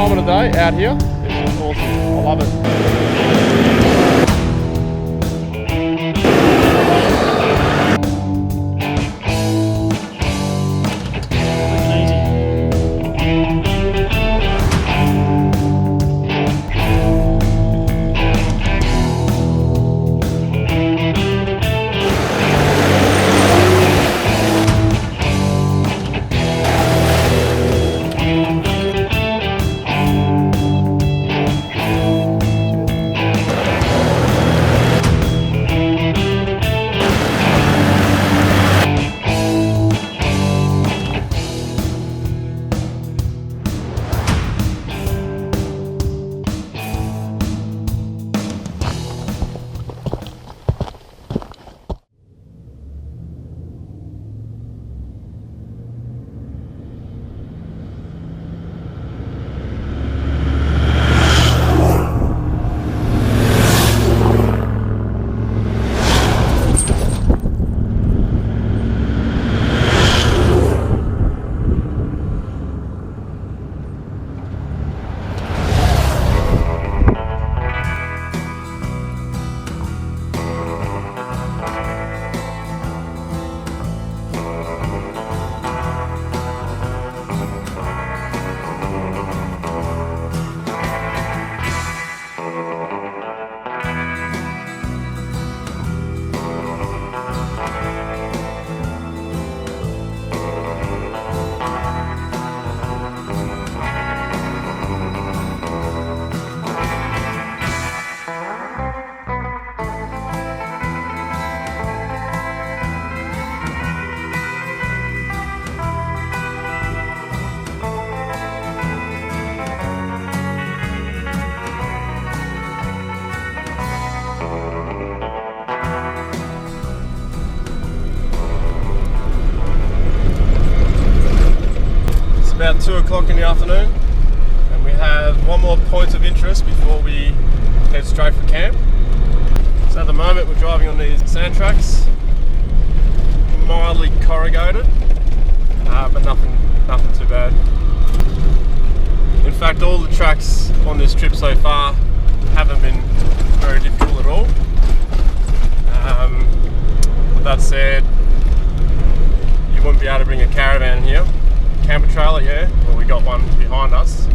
time of the day out here. It's just awesome. I love it. About 2 o'clock in the afternoon, and we have one more point of interest before we head straight for camp. So at the moment we're driving on these sand tracks, mildly corrugated, but nothing too bad. In fact, all the tracks on this trip so far haven't been very difficult at all. With that said, you wouldn't be able to bring a caravan here. Camper trailer, yeah, well, we got one behind us.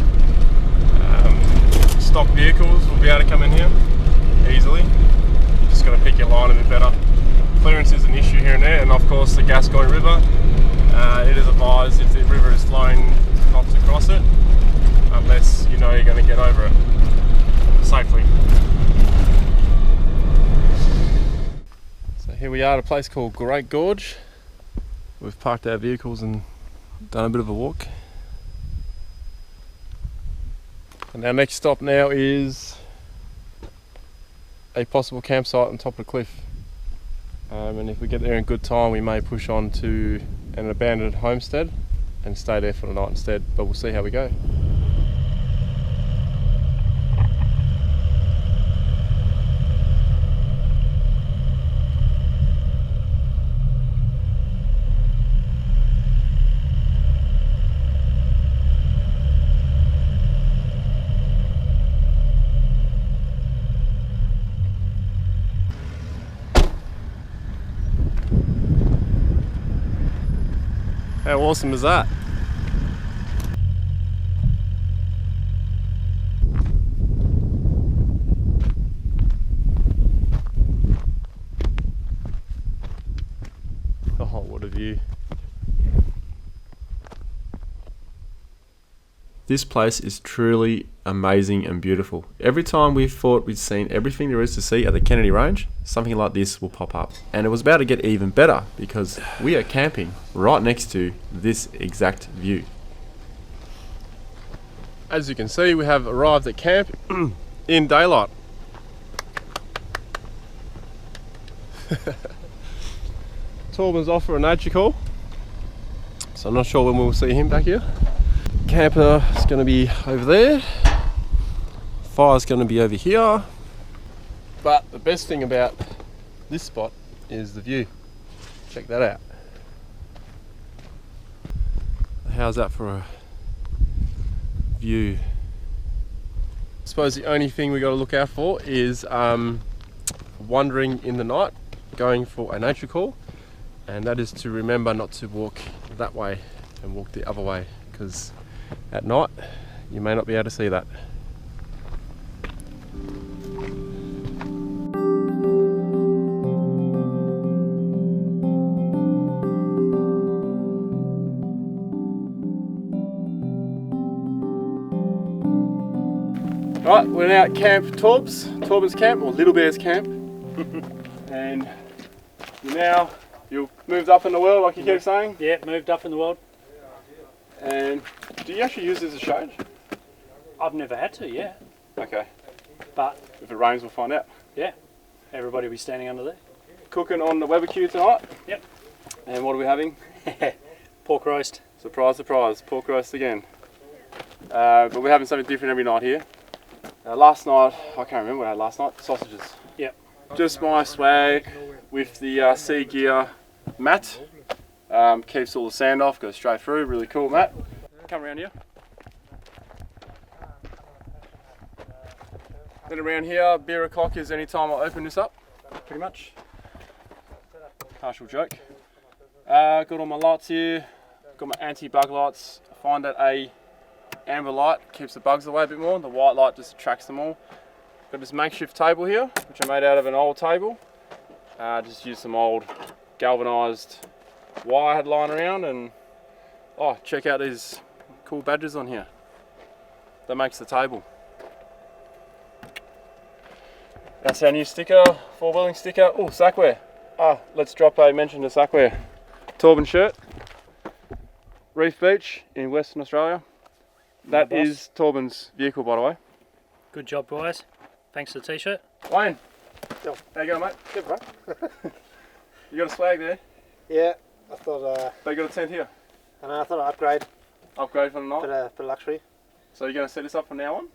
Stock vehicles will be able to come in here easily. You just got to pick your line a bit better. Clearance is an issue here and there, and of course the Gascoyne River. It is advised if the river is flowing not to cross it, unless you know you're going to get over it safely. So here we are at a place called Great Gorge. We've parked our vehicles and done a bit of a walk. And our next stop now is a possible campsite on top of the cliff. And if we get there in good time, we may push on to an abandoned homestead and stay there for the night instead, but we'll see how we go. How awesome is that? Oh, what a view. This place is truly amazing and beautiful. Every time we thought we'd seen everything there is to see at the Kennedy Range, something like this will pop up. And it was about to get even better because we are camping right next to this exact view. As you can see, we have arrived at camp in daylight. Torben's off for a nature call, so I'm not sure when we'll see him back here. Camper is going to be over there, fire's going to be over here, but the best thing about this spot is the view. Check that out. How's that for a view? suppose the only thing we got to look out for is wandering in the night, going for a nature call, and that is to remember not to walk that way and walk the other way, because at night you may not be able to see that. Right, we're now at Camp Torben's camp, or Little Bear's camp. And you've moved up in the world, like you keep saying? Yeah, moved up in the world. And do you actually use this as a shade? I've never had to, yeah. Okay. But if it rains, we'll find out. Yeah, everybody will be standing under there. Cooking on the barbecue tonight. Yep. And what are we having? Pork roast. Surprise, surprise, pork roast again. But we're having something different every night here. Last night, I can't remember what I had last night, sausages. Yep. Just my swag with the Sea Gear mat. Keeps all the sand off, goes straight through, really cool mat. Come around here. Then around here, beer o'clock is any time I open this up, pretty much. Partial joke. Got all my lights here, got my anti-bug lights. I find that a amber light keeps the bugs away a bit more, the white light just attracts them all. Got this makeshift table here, which I made out of an old table. Just used some old galvanised wire I had lying around, and check out these cool badges on here. That makes the table. That's our new sticker, 4-wheeling sticker. Oh, Sackware. Let's drop a mention to Sackware. Torben shirt, Reef Beach in Western Australia. That is Torben's vehicle, by the way. Good job, guys. Thanks for the t-shirt. Wayne, Yo. how you going, mate? Good, bro. You got a swag there? Yeah, I thought. But you got a tent here? And I thought I'd upgrade. Upgrade for the night? Bit of luxury. So you're going to set this up from now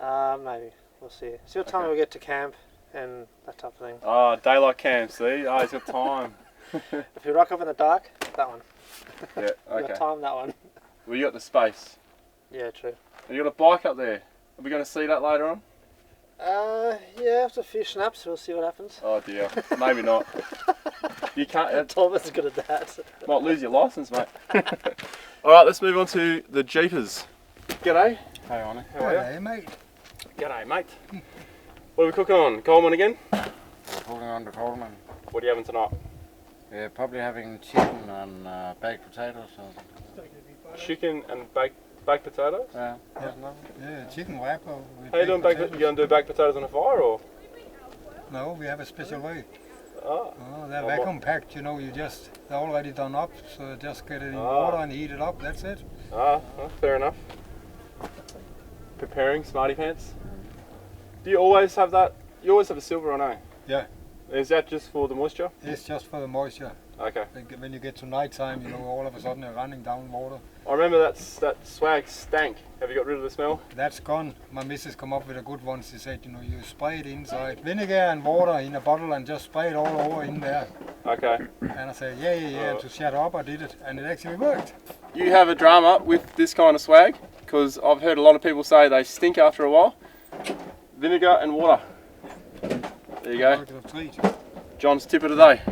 on? Maybe. We'll see. See what time we get to camp and that type of thing. Daylight camp, see? He's got time. If you rock up in the dark, that one. Yeah, You okay. got time, that one. Well, you got the space. Yeah, true. And you got a bike up there. Are we going to see that later on? Yeah, after a few snaps, we'll see what happens. Oh dear, maybe not. You can't. Torben's good at that. Might lose your license, mate. All right, let's move on to the Jeepers. G'day. Hey, Ronny. How are you? Hey, mate. G'day, mate. What are we cooking on? Coleman again? We're holding on to Coleman. What are you having tonight? We're probably having chicken and baked potatoes. Chicken and baked potatoes. Yeah. Chicken wrapper. How you doing? You gonna do baked potatoes on a fire or? No, we have a special way. Oh, they're vacuum packed. You know, they're already done up. So just get it in water and heat it up. That's it. Fair enough. Preparing smarty pants. Do you always have that? You always have a silver on, eh? Yeah. Is that just for the moisture? It's just for the moisture. Okay. When you get to night time, you know, all of a sudden they're running down water. I remember that swag stank. Have you got rid of the smell? That's gone. My missus come up with a good one. She said, you know, you spray it inside. Vinegar and water in a bottle and just spray it all over in there. Okay. And I said, yeah. And to shut up, I did it. And it actually worked. You have a drama with this kind of swag, because I've heard a lot of people say they stink after a while. Vinegar and water. There you go. John's tip of the day.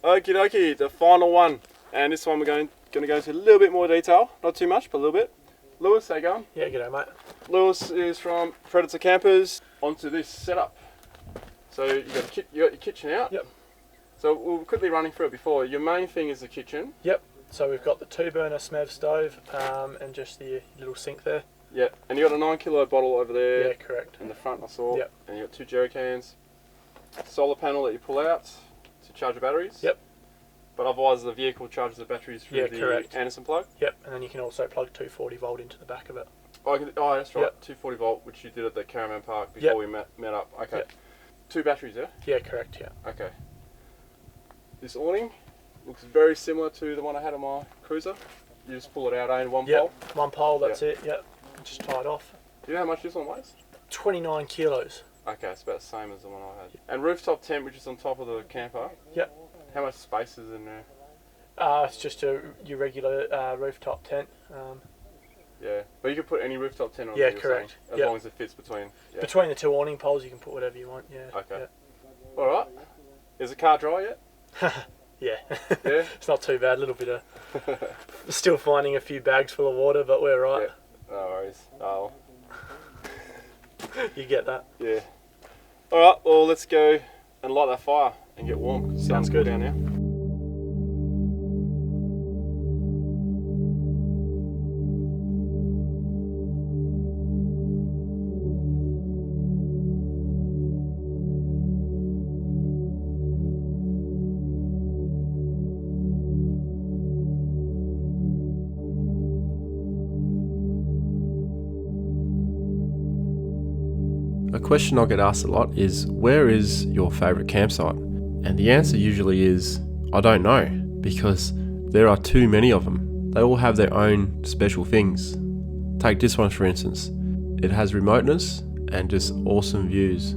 Okie dokie, the final one. And this one we're going to go into a little bit more detail. Not too much, but a little bit. Lewis, how you going? Yeah, g'day, mate. Lewis is from Predator Campers. Onto this setup. So you got your kitchen out. Yep. So we'll quickly running through it before. Your main thing is the kitchen. Yep. So we've got the 2-burner SMEV stove and just the little sink there. Yeah, and you got a 9 kilo bottle over there. Yeah, correct. In the front, I saw. Yep. And you got 2 jerry cans. Solar panel that you pull out to charge your batteries. Yep. But otherwise, the vehicle charges the batteries through the correct. Anderson plug. Yep, and then you can also plug 240 volt into the back of it. Oh, that's right. Yep. 240 volt, which you did at the Caravan Park before we met up. Okay. Yep. 2 batteries, yeah? Yeah, correct. Yeah. Okay. This awning looks very similar to the one I had on my cruiser. You just pull it out in one pole. One pole. That's it. Yep. Just tie it off. Do you know how much this one weighs? 29 kilos. Okay, it's about the same as the one I had. And rooftop tent, which is on top of the camper. Yep. How much space is in there? It's just your regular rooftop tent. Yeah, but you could put any rooftop tent on. Yeah, there, correct. As long as it fits between. Yeah. Between the 2 awning poles, you can put whatever you want. Yeah. Okay. Yeah. All right. Is the car dry yet? Yeah. Yeah. It's not too bad. A little bit of still finding a few bags full of water, but we're right. Yeah. No worries. Oh. You get that. Yeah. All right. Well, let's go and light that fire and get warm. Sounds good down here. A question I get asked a lot is, where is your favourite campsite? And the answer usually is, I don't know, because there are too many of them. They all have their own special things. Take this one for instance. It has remoteness and just awesome views.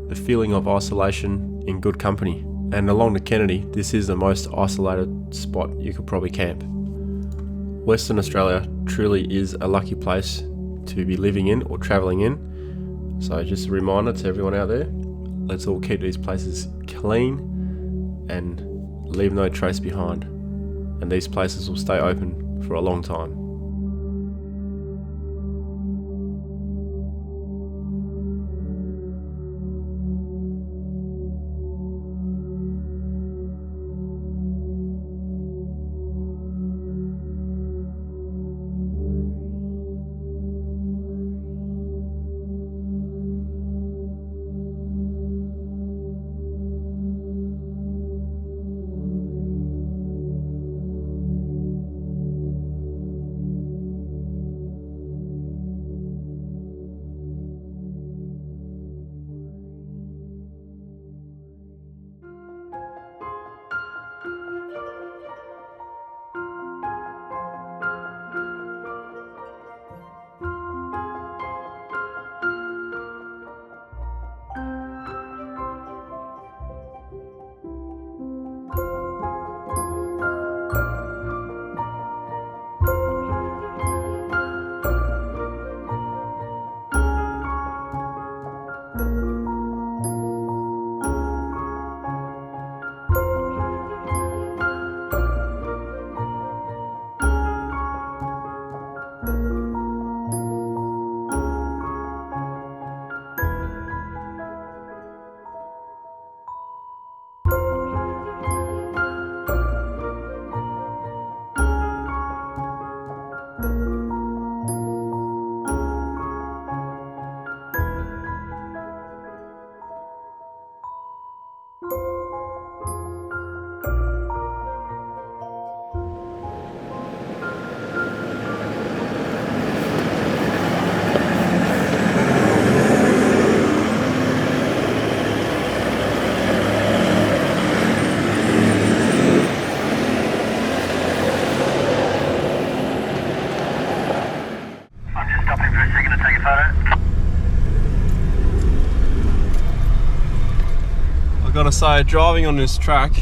The feeling of isolation in good company. And along the Kennedy, this is the most isolated spot you could probably camp. Western Australia truly is a lucky place to be living in or travelling in. So just a reminder to everyone out there, let's all keep these places clean and leave no trace behind. And these places will stay open for a long time. Gotta say, driving on this track,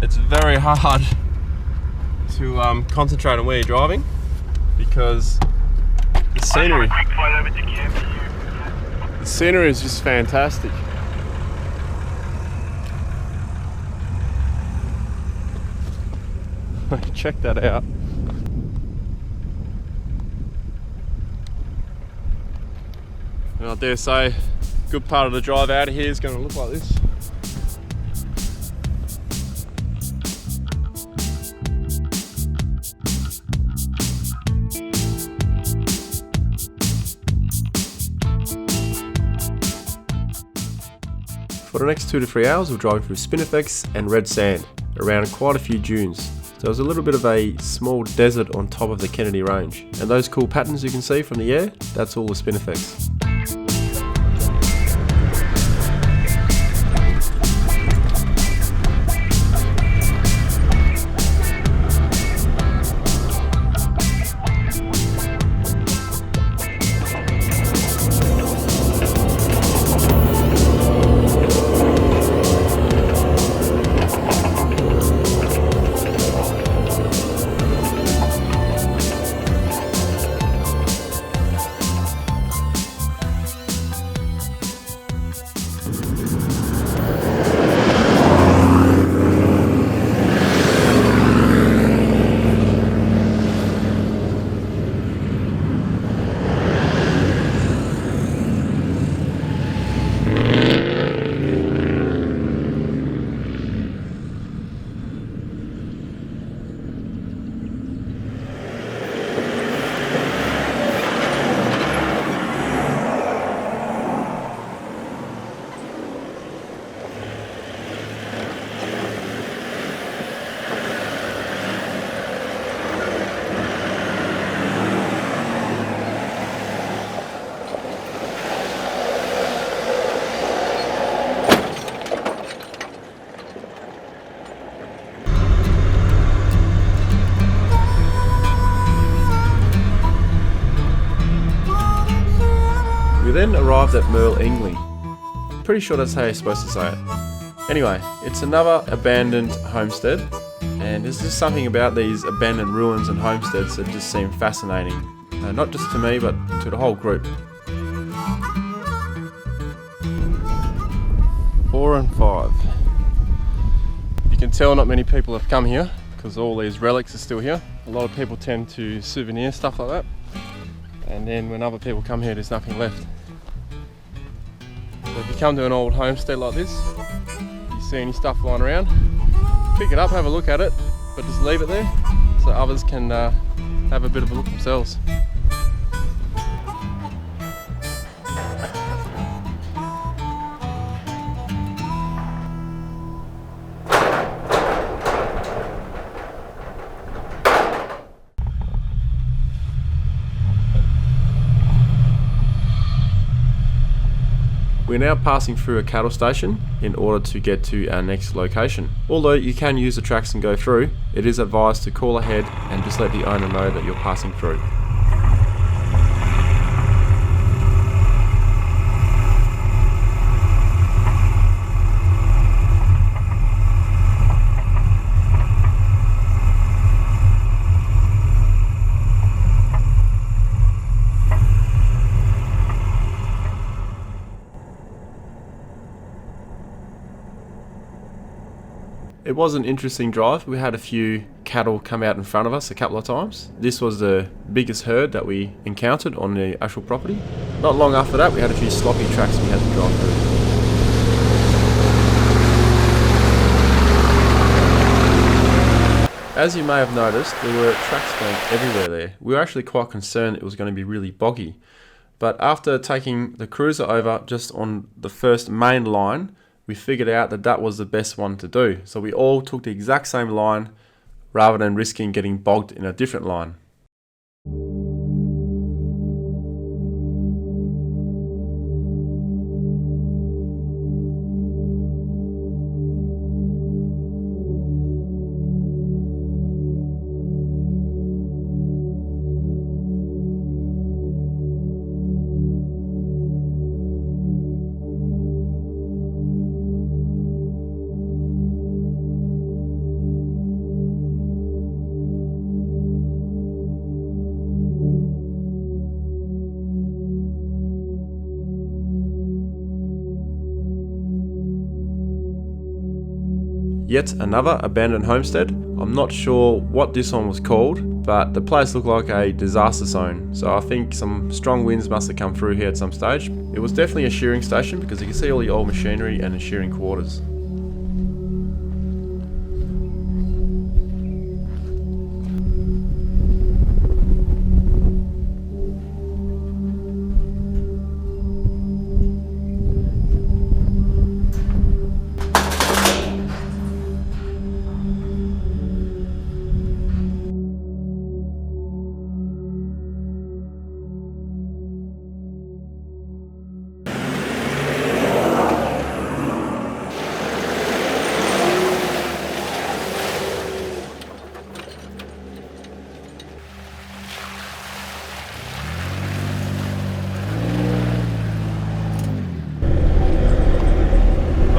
it's very hard to concentrate on where you're driving because the scenery is just fantastic. Check that out. And I dare say, a good part of the drive out of here is going to look like this. For the next 2 to 3 hours, we're driving through spinifex and red sand, around quite a few dunes. So there's a little bit of a small desert on top of the Kennedy Range. And those cool patterns you can see from the air, that's all the spinifex. then arrived at Merle Ingley. Pretty sure that's how you're supposed to say it. Anyway, it's another abandoned homestead, and there's just something about these abandoned ruins and homesteads that just seem fascinating. Not just to me, but to the whole group. 4 and 5. You can tell not many people have come here because all these relics are still here. A lot of people tend to souvenir stuff like that, and then when other people come here, there's nothing left. So if you come to an old homestead like this, you see any stuff lying around, pick it up, have a look at it, but just leave it there so others can have a bit of a look themselves. We're now passing through a cattle station in order to get to our next location. Although you can use the tracks and go through, it is advised to call ahead and just let the owner know that you're passing through. It was an interesting drive. We had a few cattle come out in front of us a couple of times. This was the biggest herd that we encountered on the actual property. Not long after that, we had a few sloppy tracks we had to drive through. As you may have noticed, there were tracks going everywhere there. We were actually quite concerned it was going to be really boggy. But after taking the cruiser over just on the first main line, we figured out that that was the best one to do. So we all took the exact same line rather than risking getting bogged in a different line. Yet another abandoned homestead. I'm not sure what this one was called, but the place looked like a disaster zone. So I think some strong winds must have come through here at some stage. It was definitely a shearing station because you can see all the old machinery and the shearing quarters.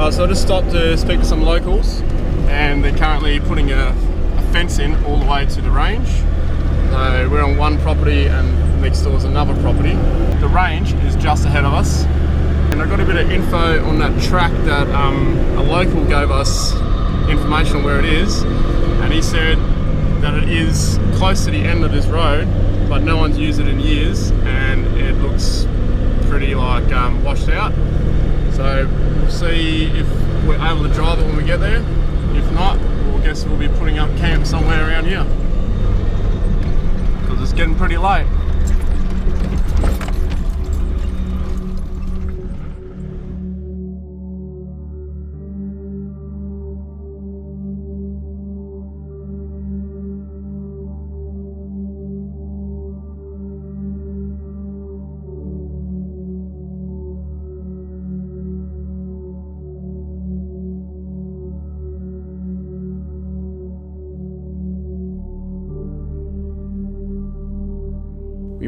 So I just stopped to speak to some locals, and they're currently putting a fence in all the way to the range. So we're on one property and next door is another property. The range is just ahead of us, and I got a bit of info on that track that a local gave us information on where it is, and he said that it is close to the end of this road, but no one's used it in years, and it looks pretty like washed out. So we'll see if we're able to drive it when we get there. If not, I guess we'll be putting up camp somewhere around here because it's getting pretty late.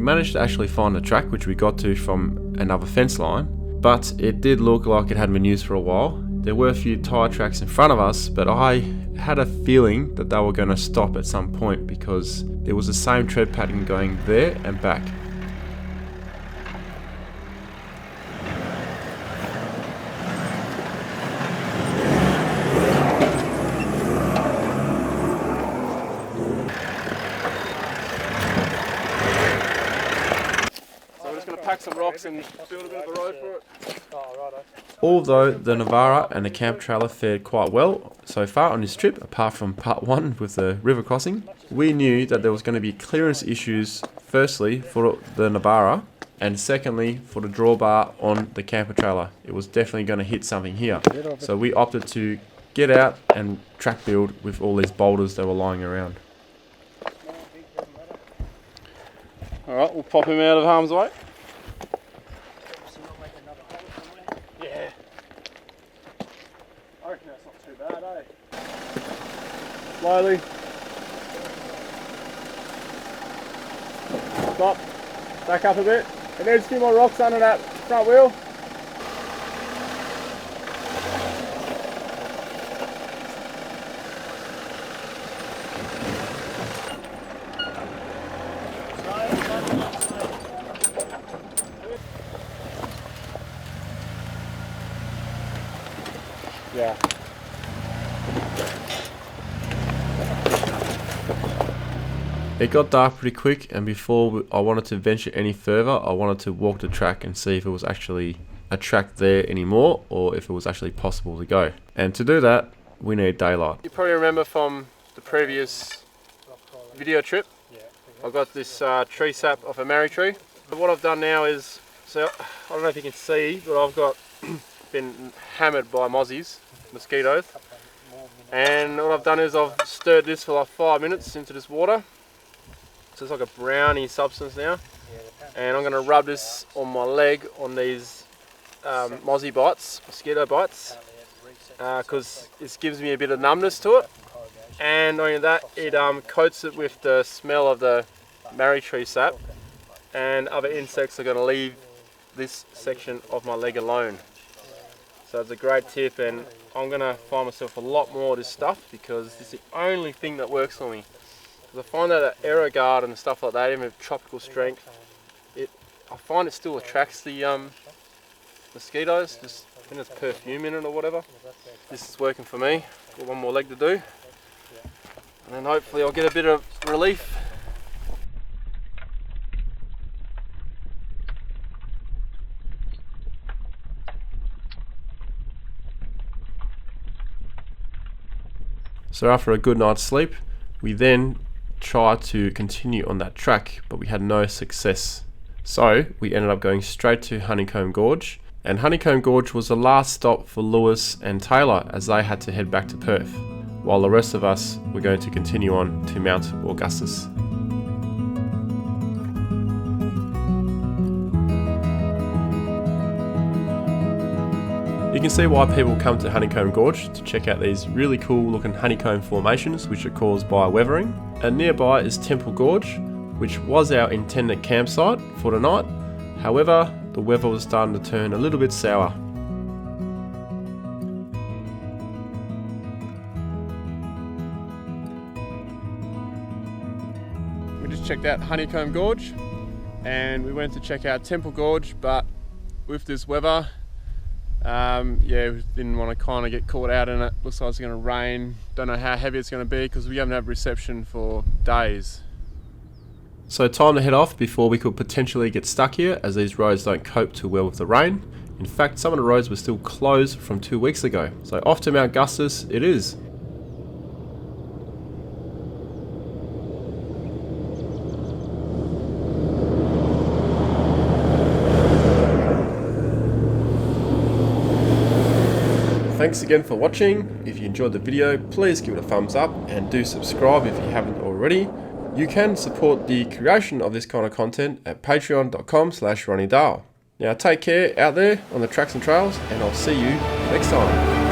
managed to actually find a track which we got to from another fence line, but it did look like it hadn't been used for a while. There were a few tyre tracks in front of us, but I had a feeling that they were going to stop at some point because there was the same tread pattern going there and back. Pack some rocks and build a bit of a road for it. Oh, righto. Although the Navara and the camp trailer fared quite well so far on this trip, apart from part 1 with the river crossing, we knew that there was going to be clearance issues, firstly for the Navara, and secondly for the drawbar on the camper trailer. It was definitely going to hit something here. So we opted to get out and track build with all these boulders that were lying around. Alright, we'll pop him out of harm's way. Yeah. I reckon that's not too bad, eh? Slowly. Stop. Back up a bit. And there's a few more rocks under that front wheel. Yeah. It got dark pretty quick, and before I wanted to venture any further, I wanted to walk the track and see if it was actually a track there anymore or if it was actually possible to go. And to do that, we need daylight. You probably remember from the previous video trip, I got this tree sap off a marri tree. But what I've done now is, so I don't know if you can see, but I've got been hammered by mozzies, mosquitoes, and what I've done is I've stirred this for like 5 minutes into this water, so it's like a browny substance now, and I'm going to rub this on my leg on these mozzie bites, mosquito bites, because it gives me a bit of numbness to it, and not only that, it coats it with the smell of the marri tree sap, and other insects are going to leave this section of my leg alone. So it's a great tip, and I'm going to find myself a lot more of this stuff because it's the only thing that works for me. Because I find that AeroGuard and stuff like that, even with tropical strength, I find it still attracts the mosquitoes, just when there's perfume in it or whatever. This is working for me. Got one more leg to do, and then hopefully I'll get a bit of relief. So after a good night's sleep, we then tried to continue on that track, but we had no success. So we ended up going straight to Honeycomb Gorge, and Honeycomb Gorge was the last stop for Lewis and Taylor as they had to head back to Perth, while the rest of us were going to continue on to Mount Augustus. You can see why people come to Honeycomb Gorge to check out these really cool looking honeycomb formations which are caused by weathering. And nearby is Temple Gorge, which was our intended campsite for the night. However, the weather was starting to turn a little bit sour. We just checked out Honeycomb Gorge and we went to check out Temple Gorge, but with this weather, yeah, we didn't want to kind of get caught out in it. Looks like it's going to rain. Don't know how heavy it's going to be because we haven't had reception for days. So time to head off before we could potentially get stuck here, as these roads don't cope too well with the rain. In fact, some of the roads were still closed from 2 weeks ago. So off to Mount Augustus it is. Thanks again for watching. If you enjoyed the video, please give it a thumbs up and do subscribe if you haven't already. You can support the creation of this kind of content at patreon.com/Ronny Dahl. Now take care out there on the tracks and trails, and I'll see you next time.